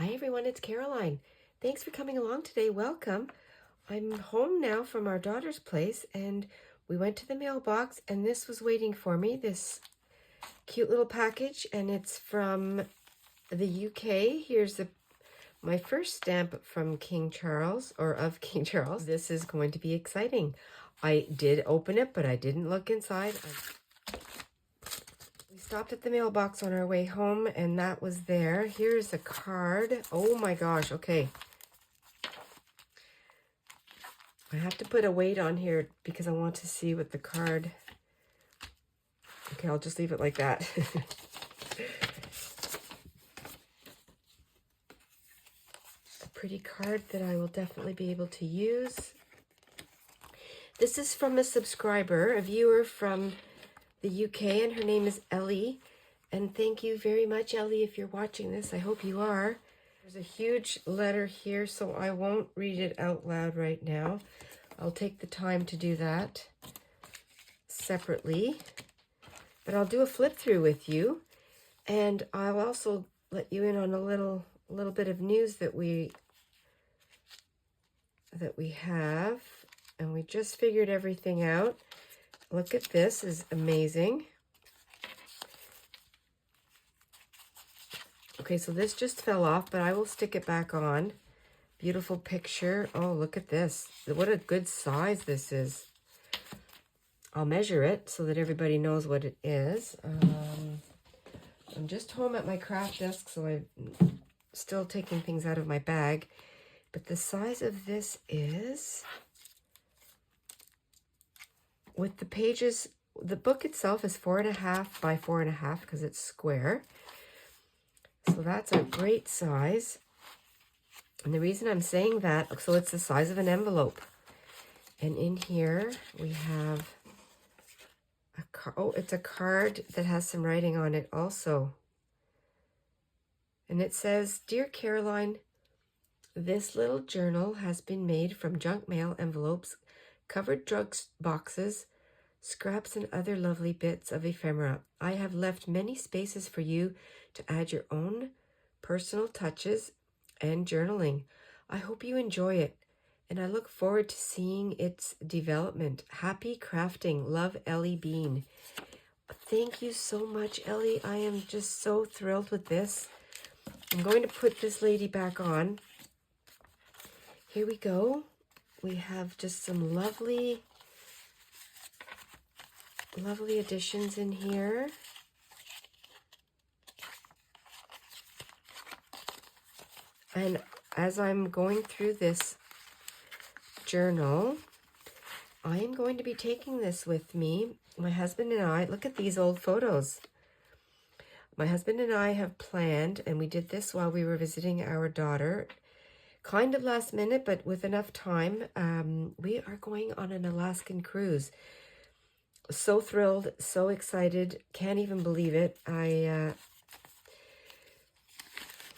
Hi everyone, it's Caroline. Thanks for coming along today. Welcome. I'm home now from our daughter's place and we went to the mailbox and this was waiting for me, this cute little package, and it's from the UK. Here's my first stamp from King Charles, or of King Charles. This is going to be exciting. I did open it, but I didn't look inside. We stopped at the mailbox on our way home and that was there. Here's a card. Oh my gosh, okay. I have to put a weight on here because I want to see what the card... Okay, I'll just leave it like that. A pretty card that I will definitely be able to use. This is from a subscriber, a viewer from the UK, and her name is Ellie. And thank you very much, Ellie, if you're watching this. I hope you are. There's a huge letter here, so I won't read it out loud right now. I'll take the time to do that separately. But I'll do a flip through with you, and I'll also let you in on a little bit of news that we have, and we just figured everything out. Look at this, is amazing. Okay, so this just fell off, but I will stick it back on. Beautiful picture. Oh, look at this. What a good size this is. I'll measure it so that everybody knows what it is. I'm just home at my craft desk, so I'm still taking things out of my bag. But the size of this is, with the pages, the book itself is 4.5 by 4.5 because it's square. So that's a great size. And the reason I'm saying that, so it's the size of an envelope. And in here we have it's a card that has some writing on it also. And it says, "Dear Caroline, this little journal has been made from junk mail envelopes, covered drug boxes, scraps, and other lovely bits of ephemera. I have left many spaces for you to add your own personal touches and journaling. I hope you enjoy it, and I look forward to seeing its development. Happy crafting. Love, Ellie Bean." Thank you so much, Ellie. I am just so thrilled with this. I'm going to put this lady back on. Here we go. We have just some lovely additions in here. And as I'm going through this journal, I am going to be taking this with me. My husband and I, look at these old photos. My husband and I have planned, and we did this while we were visiting our daughter, kind of last minute, but with enough time. We are going on an Alaskan cruise. So thrilled, so excited, can't even believe it.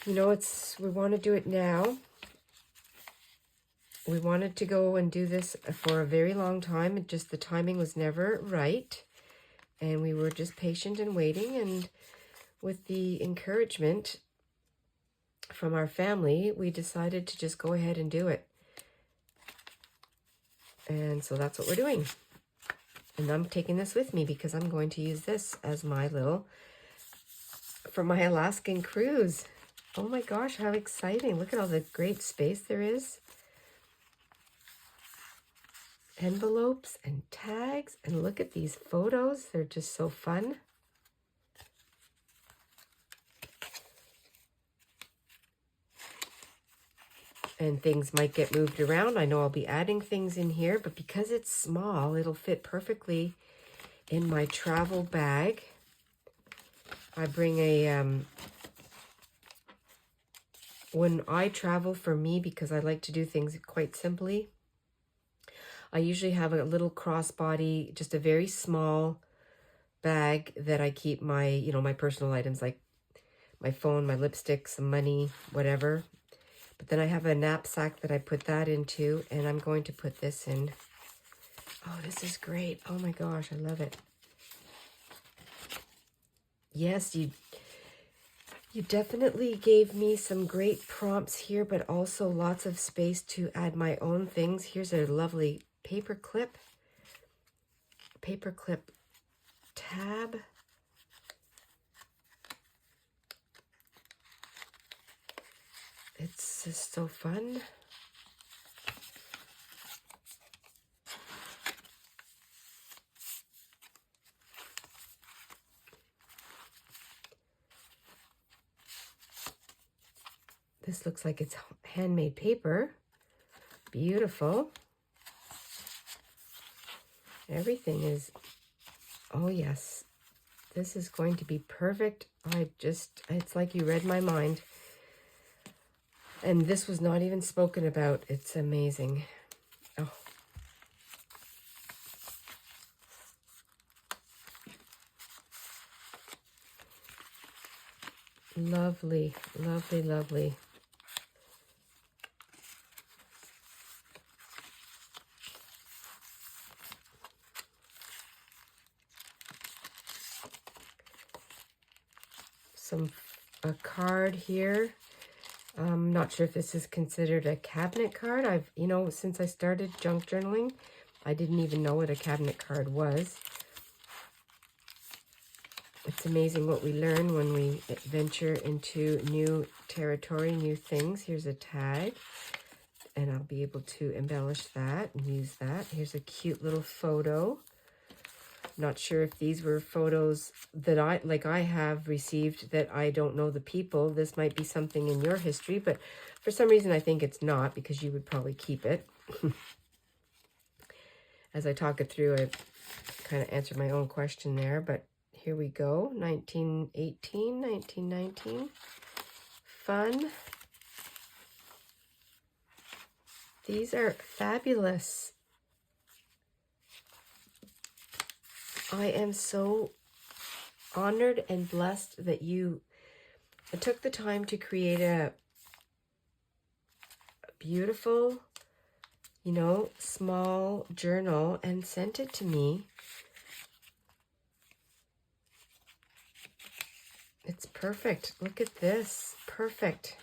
We want to do it now. We wanted to go and do this for a very long time. Just the timing was never right. And we were just patient and waiting. And with the encouragement from our family, we decided to just go ahead and do it. And so that's what we're doing. And I'm taking this with me because I'm going to use this as my for my Alaskan cruise. Oh my gosh, how exciting. Look at all the great space there is. Envelopes and tags, and look at these photos. They're just so fun. And things might get moved around. I know I'll be adding things in here, but because it's small, it'll fit perfectly in my travel bag. I bring when I travel, for me, because I like to do things quite simply, I usually have a little crossbody, just a very small bag that I keep my, my personal items like my phone, my lipstick, some money, whatever. But then I have a knapsack that I put that into, and I'm going to put this in. Oh, this is great. Oh my gosh, I love it. Yes, You definitely gave me some great prompts here, but also lots of space to add my own things. Here's a lovely paperclip tab. It's just so fun. This looks like it's handmade paper. Beautiful. Everything is, oh yes, this is going to be perfect. It's like you read my mind. And this was not even spoken about. It's amazing. Oh. Lovely, lovely, lovely. A card here. I'm not sure if this is considered a cabinet card. Since I started junk journaling, I didn't even know what a cabinet card was. It's amazing what we learn when we venture into new territory, new things. Here's a tag, and I'll be able to embellish that and use that. Here's a cute little photo. Not sure if these were photos that I have received that I don't know the people. This might be something in your history, but for some reason I think it's not, because you would probably keep it. As I talk it through, I kind of answered my own question there, but here we go. 1918, 1919. Fun. These are fabulous. I am so honored and blessed that you took the time to create a beautiful, small journal and sent it to me. It's perfect. Look at this. Perfect.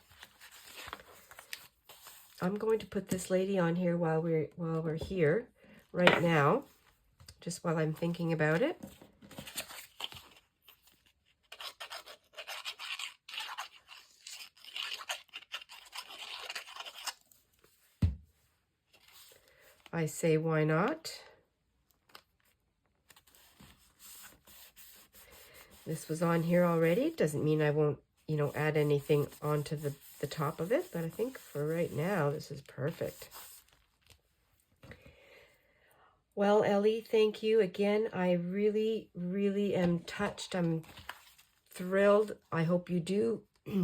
I'm going to put this lady on here while we're here right now, just while I'm thinking about it. I say, why not? This was on here already. Doesn't mean I won't, add anything onto the top of it, but I think for right now, this is perfect. Well, Ellie, thank you again. I really, really am touched. I'm thrilled. I hope you do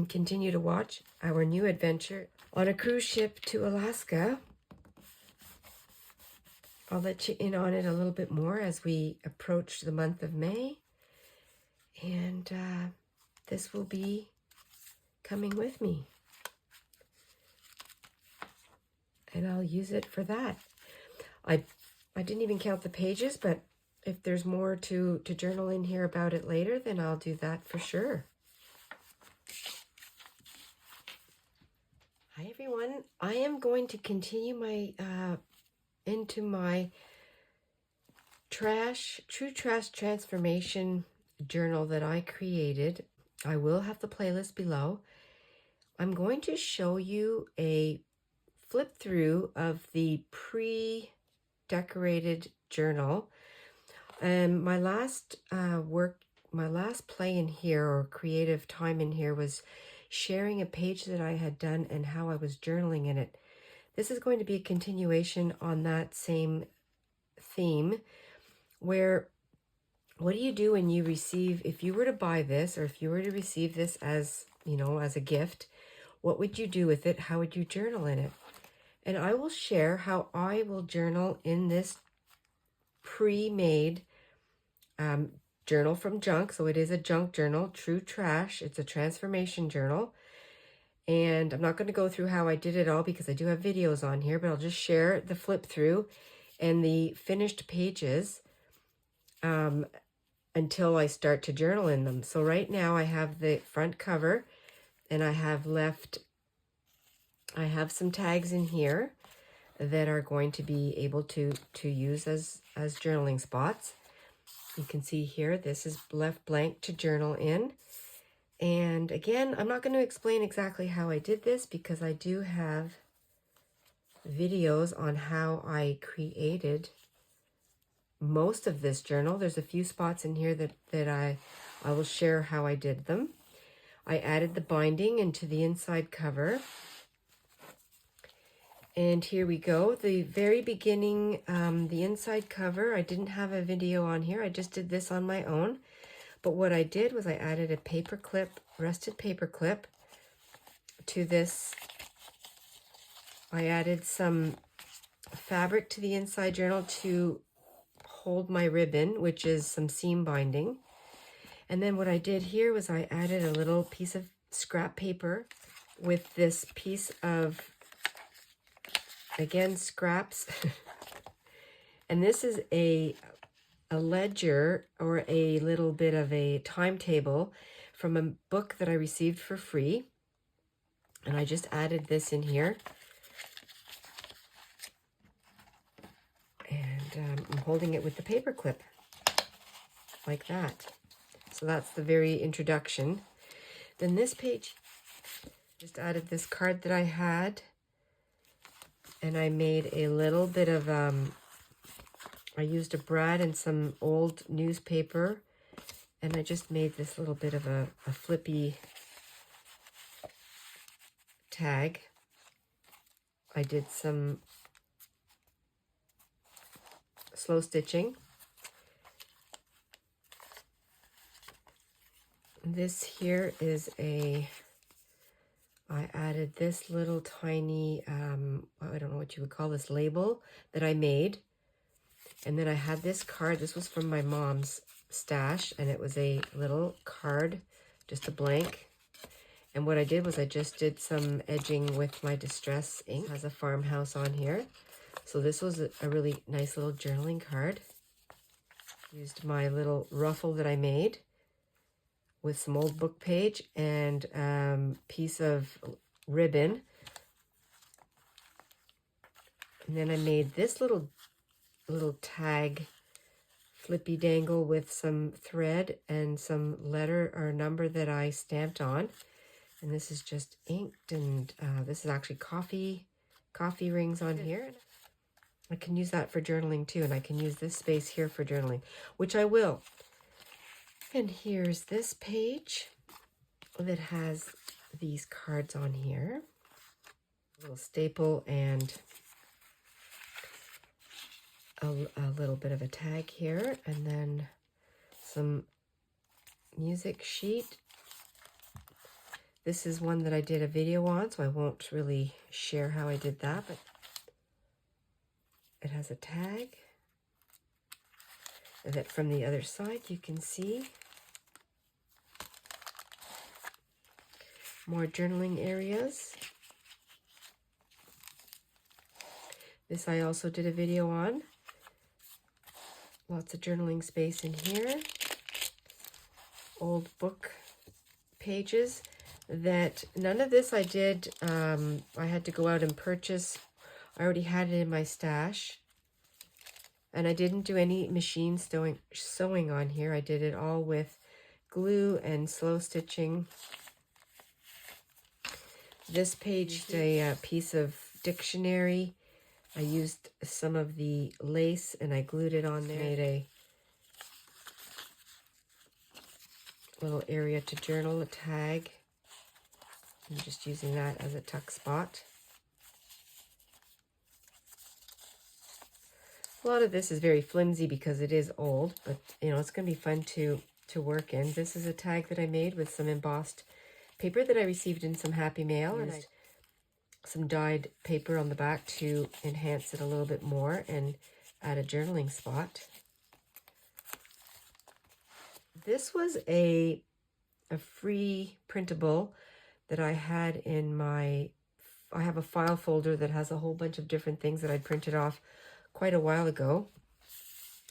continue to watch our new adventure on a cruise ship to Alaska. I'll let you in on it a little bit more as we approach the month of May. And this will be coming with me. And I'll use it for that. I didn't even count the pages, but if there's more to journal in here about it later, then I'll do that for sure. Hi, everyone. I am going to continue into my true trash transformation journal that I created. I will have the playlist below. I'm going to show you a flip through of the pre-decorated journal. And my last play in here, or creative time in here, was sharing a page that I had done and how I was journaling in it. This is going to be a continuation on that same theme, where what do you do when you receive, if you were to buy this, or if you were to receive this as, as a gift, what would you do with it? How would you journal in it? And I will share how I will journal in this pre-made journal from junk. So it is a junk journal, True Trash. It's a transformation journal. And I'm not going to go through how I did it all because I do have videos on here, but I'll just share the flip through and the finished pages until I start to journal in them. So right now I have the front cover, And I have some tags in here that are going to be able to use as journaling spots. You can see here, this is left blank to journal in. And again, I'm not going to explain exactly how I did this because I do have videos on how I created most of this journal. There's a few spots in here that I will share how I did them. I added the binding into the inside cover. And here we go, the very beginning, the inside cover. I didn't have a video on here. I just did this on my own. But what I did was I added a paper clip, rusted paper clip to this. I added some fabric to the inside journal to hold my ribbon, which is some seam binding. And then what I did here was I added a little piece of scrap paper with this piece of, again, scraps. And this is a ledger, or a little bit of a timetable from a book that I received for free. And I just added this in here. And I'm holding it with the paper clip like that. So that's the very introduction. Then this page, just added this card that I had, and I made a little bit of, I used a brad and some old newspaper, and I just made this little bit of a flippy tag. I did some slow stitching. This here is I added this little tiny, I don't know what you would call this, label that I made. And then I had this card. This was from my mom's stash, and it was a little card, just a blank. And what I did was I just did some edging with my distress ink. It has a farmhouse on here. So this was a really nice little journaling card. Used my little ruffle that I made with some old book page and piece of ribbon. And then I made this little tag flippy dangle with some thread and some letter or number that I stamped on. And this is just inked, and this is actually coffee rings on here. I can use that for journaling too, and I can use this space here for journaling, which I will. And here's this page that has these cards on here. A little staple and a little bit of a tag here, and then some music sheet. This is one that I did a video on, so I won't really share how I did that, but it has a tag that from the other side you can see. More journaling areas. This I also did a video on. Lots of journaling space in here. Old book pages. That none of this I did, I had to go out and purchase. I already had it in my stash. And I didn't do any machine sewing on here. I did it all with glue and slow stitching. This page is a piece of dictionary. I used some of the lace and I glued it on there. Made a little area to journal, a tag. I'm just using that as a tuck spot. A lot of this is very flimsy because it is old, but you know, it's going to be fun to work in. This is a tag that I made with some embossed paper that I received in some Happy Mail, and some dyed paper on the back to enhance it a little bit more and add a journaling spot. This was a free printable that I had in I have a file folder that has a whole bunch of different things that I printed off quite a while ago.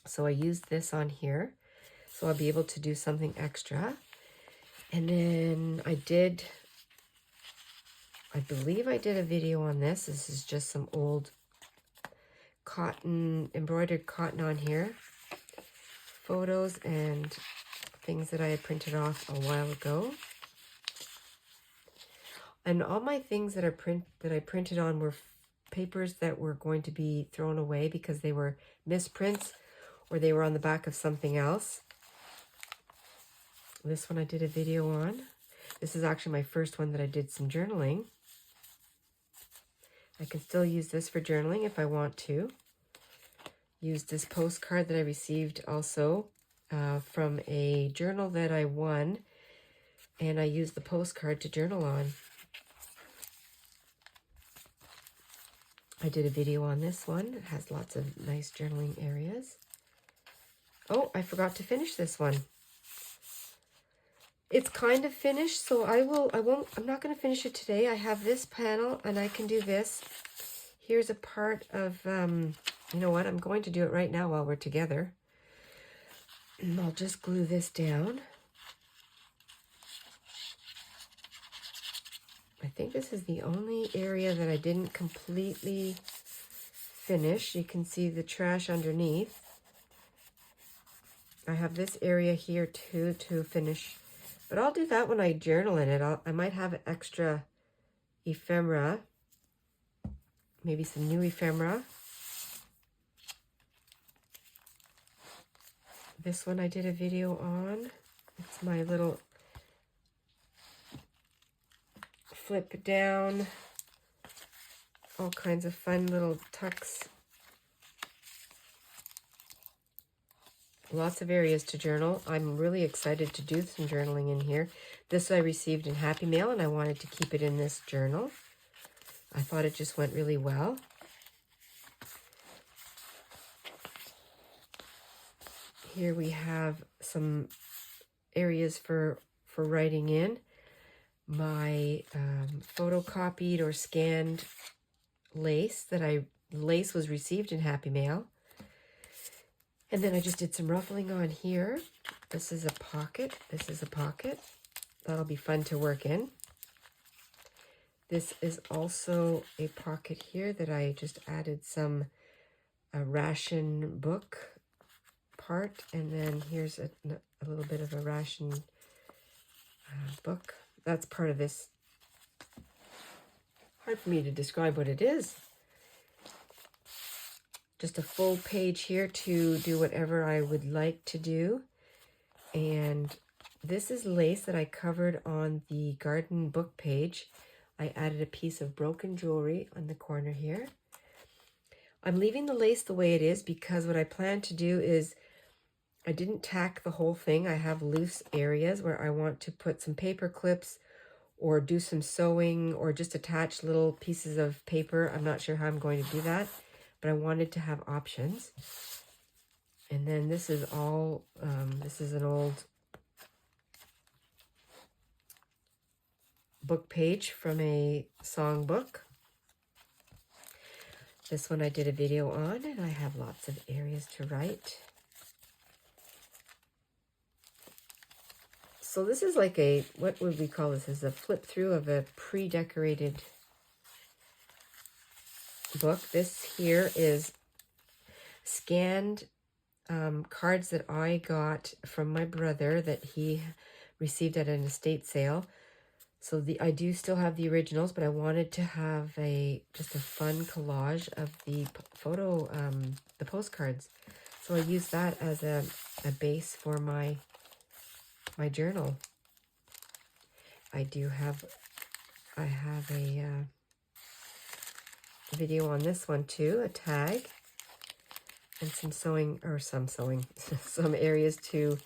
So I used this on here, so I'll be able to do something extra. And then I did I believe I did a video on this. This is just some old cotton, embroidered cotton on here. Photos and things that I had printed off a while ago. And all my things that I printed on were papers that were going to be thrown away because they were misprints or they were on the back of something else. This one I did a video on. This is actually my first one that I did some journaling. I can still use this for journaling if I want to. Use this postcard that I received also from a journal that I won, and I used the postcard to journal on. I did a video on this one. It has lots of nice journaling areas. Oh, I forgot to finish this one. It's kind of finished, so I'm not going to finish it today. I have this panel and I can do this. Here's a part of, you know what, I'm going to do it right now while we're together. And I'll just glue this down. I think this is the only area that I didn't completely finish. You can see the trash underneath. I have this area here too to finish. But I'll do that when I journal in it. I might have extra ephemera, maybe some new ephemera. This one I did a video on. It's my little flip down, all kinds of fun little tucks. Lots of areas to journal. I'm really excited to do some journaling in here. This I received in Happy Mail, and I wanted to keep it in this journal. I thought it just went really well. Here we have some areas for writing in. My photocopied or scanned lace lace was received in Happy Mail. And then I just did some ruffling on here. This is a pocket. This is a pocket. That'll be fun to work in. This is also a pocket here that I just added some ration book part. And then here's a little bit of a ration book. That's part of this. Hard for me to describe what it is. Just a full page here to do whatever I would like to do. And this is lace that I covered on the garden book page. I added a piece of broken jewelry on the corner here. I'm leaving the lace the way it is because what I plan to do is I didn't tack the whole thing. I have loose areas where I want to put some paper clips or do some sewing or just attach little pieces of paper. I'm not sure how I'm going to do that, but I wanted to have options. And then this is all, this is an old book page from a songbook. This one I did a video on, and I have lots of areas to write. So this is like a, what would we call this? Is a flip through of a pre-decorated book. This here is scanned cards that I got from my brother that he received at an estate sale. So I do still have the originals, but I wanted to have just a fun collage of the photo, the postcards. So I used that as a base for my journal. I have a video on this one too, a tag, and some sewing, some areas to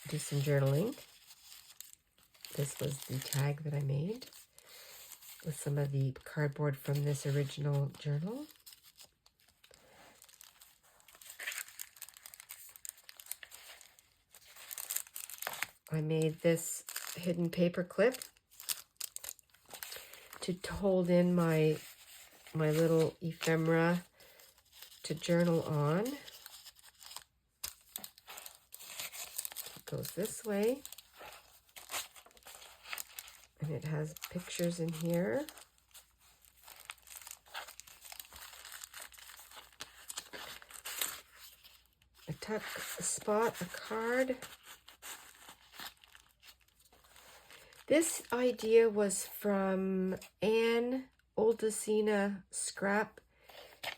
do some journaling. This was the tag that I made with some of the cardboard from this original journal. I made this hidden paper clip to hold in my little ephemera to journal on. It goes this way. And it has pictures in here. A tuck, a spot, a card. This idea was from Anne Oldesina Scrap.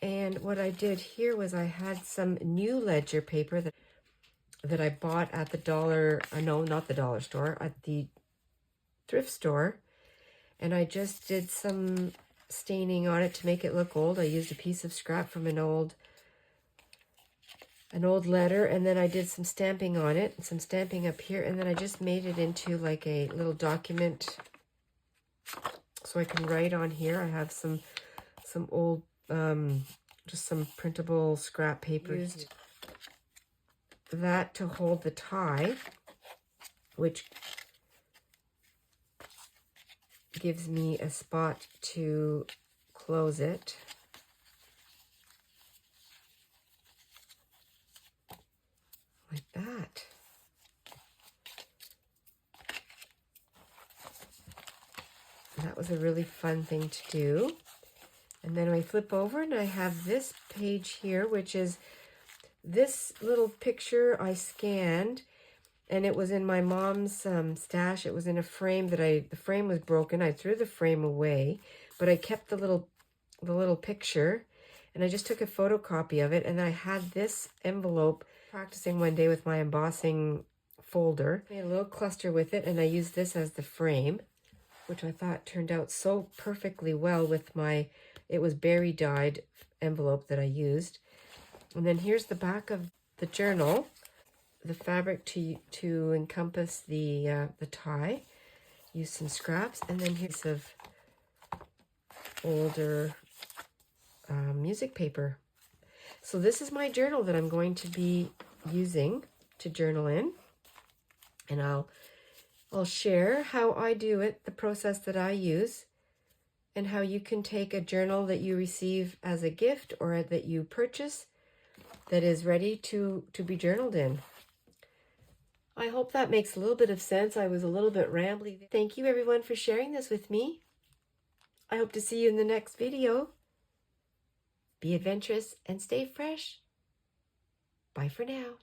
And what I did here was I had some new ledger paper that I bought at the dollar, no, not the dollar store, at the thrift store. And I just did some staining on it to make it look old. I used a piece of scrap from an old letter, and then I did some stamping on it, and some stamping up here, and then I just made it into like a little document so I can write on here. I have some old, just some printable scrap paper. Used that to hold the tie, which gives me a spot to close it. Like that. And that was a really fun thing to do. And then I flip over and I have this page here, which is this little picture I scanned, and it was in my mom's stash. It was in a frame the frame was broken. I threw the frame away, but I kept the little picture, and I just took a photocopy of it, and I had this envelope practicing one day with my embossing folder. Made a little cluster with it, and I used this as the frame, which I thought turned out so perfectly well with it was berry dyed envelope that I used. And then here's the back of the journal, the fabric to encompass the tie. Use some scraps, and then here's of older music paper. So this is my journal that I'm going to be using to journal in, and I'll share how I do it, the process that I use, and how you can take a journal that you receive as a gift or that you purchase that is ready to be journaled in. I hope that makes a little bit of sense. I was a little bit rambly. Thank you everyone for sharing this with me. I hope to see you in the next video. Be adventurous and stay fresh. Bye for now.